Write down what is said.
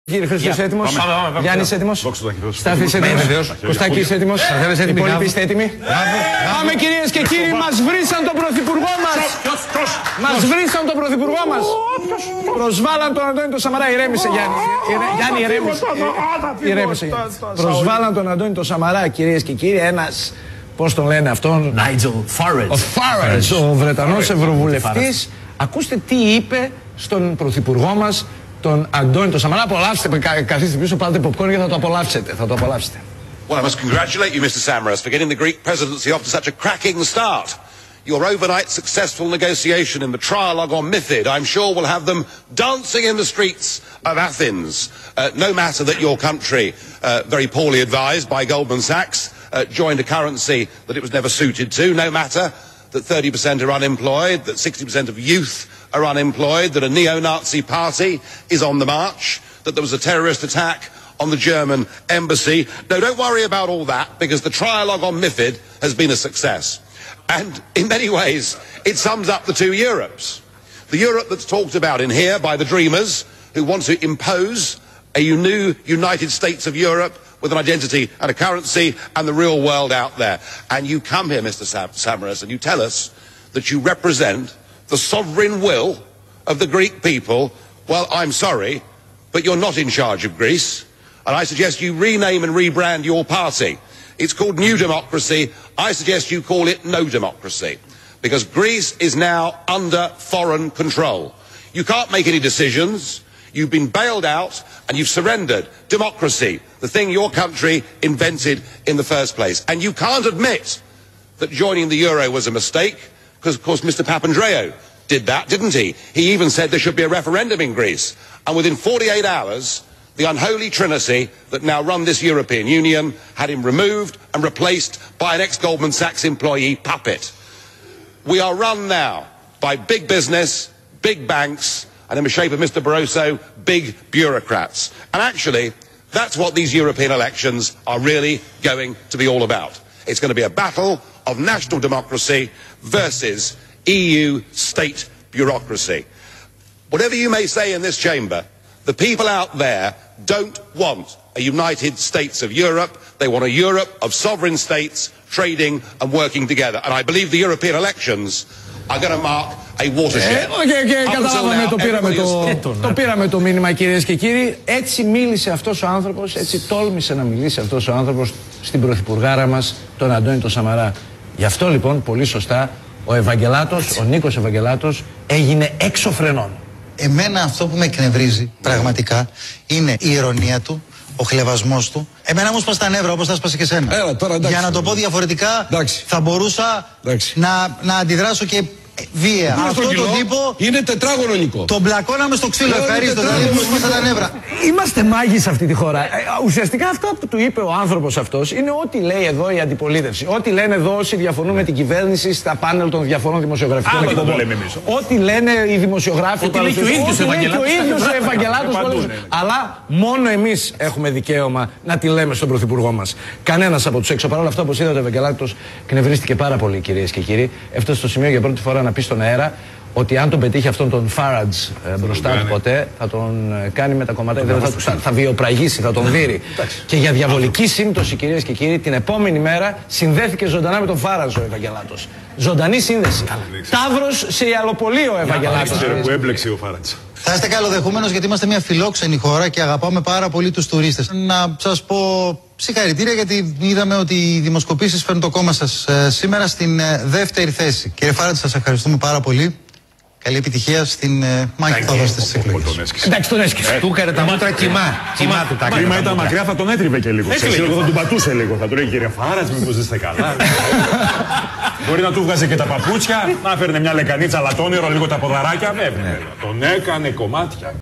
Κύριε Χρήστος, έτοιμος. Γιάννης, έτοιμος. Στάθης, έτοιμος. Κωστάκης, έτοιμος. Οι υπόλοιποι είστε έτοιμοι. Πάμε, κυρίες και κύριοι, μας βρίσαν τον Πρωθυπουργό μας. Μας βρίσαν τον Πρωθυπουργό μας. Προσβάλαν τον Αντώνη τον Σαμαρά. Ηρέμησε, Γιάννη. Γιάννη, ηρέμησε. Προσβάλαν τον Αντώνη τον Σαμαρά, κυρίες και κύριοι. Ένας, πώς τον λένε αυτόν, Farage. ο Βρετανός ευρωβουλευτής. Ακούστε τι είπε στον Πρωθυπουργό μας, τον Αντώνη τον Σαμαρά. Απολαύστε, καθίστε πίσω, πάρτε popcorn και θα το απολαύσετε. Well, I must congratulate you, Mr. Samaras, for getting the Greek presidency off to such a cracking start. Your overnight successful negotiation in the trialogue on MiFID, I'm sure, will have them dancing in the streets of Athens. No matter that your country, very poorly advised by Goldman Sachs, joined a currency that it was never suited to. No matter that 30% are unemployed, that 60% of youth are unemployed, that a neo-Nazi party is on the march, that there was a terrorist attack on the German embassy. No, don't worry about all that, because the trialogue on MiFID has been a success. And in many ways, it sums up the two Europes. The Europe that's talked about in here by the dreamers, who want to impose a new United States of Europe with an identity and a currency, and the real world out there. And you come here, Mr. Samaras, and you tell us that you represent the sovereign will of the Greek people. Well, I'm sorry, but you're not in charge of Greece. And I suggest you rename and rebrand your party. It's called New Democracy. I suggest you call it No Democracy. Because Greece is now under foreign control. You can't make any decisions. You've been bailed out and you've surrendered democracy, the thing your country invented in the first place. And you can't admit that joining the euro was a mistake, because of course Mr. Papandreou did that, didn't he? He even said there should be a referendum in Greece. And within 48 hours, the unholy trinity that now run this European Union had him removed and replaced by an ex-Goldman Sachs employee puppet. We are run now by big business, big banks, and in the shape of Mr. Barroso, big bureaucrats. And actually, that's what these European elections are really going to be all about. It's going to be a battle of national democracy versus EU state bureaucracy. Whatever you may say in this chamber, the people out there don't want a United States of Europe. They want a Europe of sovereign states trading and working together. And I believe the European elections are going to mark a watershed. Καταλάβαμε, το πήραμε το μήνυμα, κυρίες και κύριοι. Έτσι μίλησε αυτός ο άνθρωπος, έτσι τόλμησε να μιλήσει αυτός ο άνθρωπος στην πρωθυπουργάρα μας, τον Αντώνη τον Σαμαρά. Γι' αυτό λοιπόν, πολύ σωστά, ο Ευαγγελάτος, ο Νίκος Ευαγγελάτος, έγινε έξω φρενών. Εμένα αυτό που με εκνευρίζει πραγματικά είναι η ηρωνία του, ο χλευασμός του. Εμένα μου σπάσει τα νεύρα όπως θα σπάσει και εσένα. Για να το πω διαφορετικά, θα μπορούσα να αντιδράσω και βία. Αυτό τον τύπο είναι τετράγωνο, Νικό. Τον πλακώναμε στο ξύλο. Ευχαρίστω. Δηλαδή μου σπάσει τα νεύρα. Είμαστε μάγοι σε αυτή τη χώρα. Ουσιαστικά αυτό που του είπε ο άνθρωπος αυτός είναι ό,τι λέει εδώ η αντιπολίτευση. Ό,τι λένε εδώ όσοι διαφωνούν με την κυβέρνηση στα πάνελ των διαφορών δημοσιογραφικών εκπομπών. Ό,τι λένε οι δημοσιογράφοι. Ό,τι λέει και ο ίδιος ο Ευαγγελάτος. Αλλά μόνο εμείς έχουμε δικαίωμα να τη λέμε στον Πρωθυπουργό μας. Κανένας από τους έξω. Παρ' όλα αυτά, όπως είδατε, ο Ευαγγελάτος κνευρίστηκε πάρα πολύ, κυρίες και κύριοι. Έφτασε στο σημείο για πρώτη φορά να πει στον αέρα ότι αν τον πετύχει αυτόν τον Farage μπροστά του ποτέ, θα τον κάνει με τα κομματάκια, θα βιοπραγήσει, θα τον δείρει. Και για διαβολική σύμπτωση, κυρίες και κύριοι, την επόμενη μέρα συνδέθηκε ζωντανά με τον Farage ο Ευαγγελάτος. Ζωντανή σύνδεση. Ταύρος σε ιαλοπολείο ο Ευαγγελάτος. Που έμπλεξε ο Farage. Θα είστε καλοδεχούμενος, γιατί είμαστε μια φιλόξενη χώρα και αγαπάμε πάρα πολύ τους τουρίστες. Να σας πω συγχαρητήρια, γιατί είδαμε ότι οι δημοσκοπήσεις φέρνουν το κόμμα σας σήμερα στην δεύτερη θέση. Κύριε Farage, σας ευχαριστούμε πάρα πολύ. Καλή επιτυχία στην μάχη που θα δώσετε στις εκλογές. Εντάξει, τον έσκησε. Του έκανε τα μούτρα κοιμά. Κρίμα ήταν μακριά, θα τον έτριβε και λίγο. Θα τον πατούσε λίγο. Θα του λέει, κύριε Farage, μήπως δεν είστε καλά. Μπορεί να του βγάζει και τα παπούτσια, να φέρνε μια λεκανίτσα, αλλά το όνειρο λίγο τα ποδαράκια. Τον έκανε κομμάτια.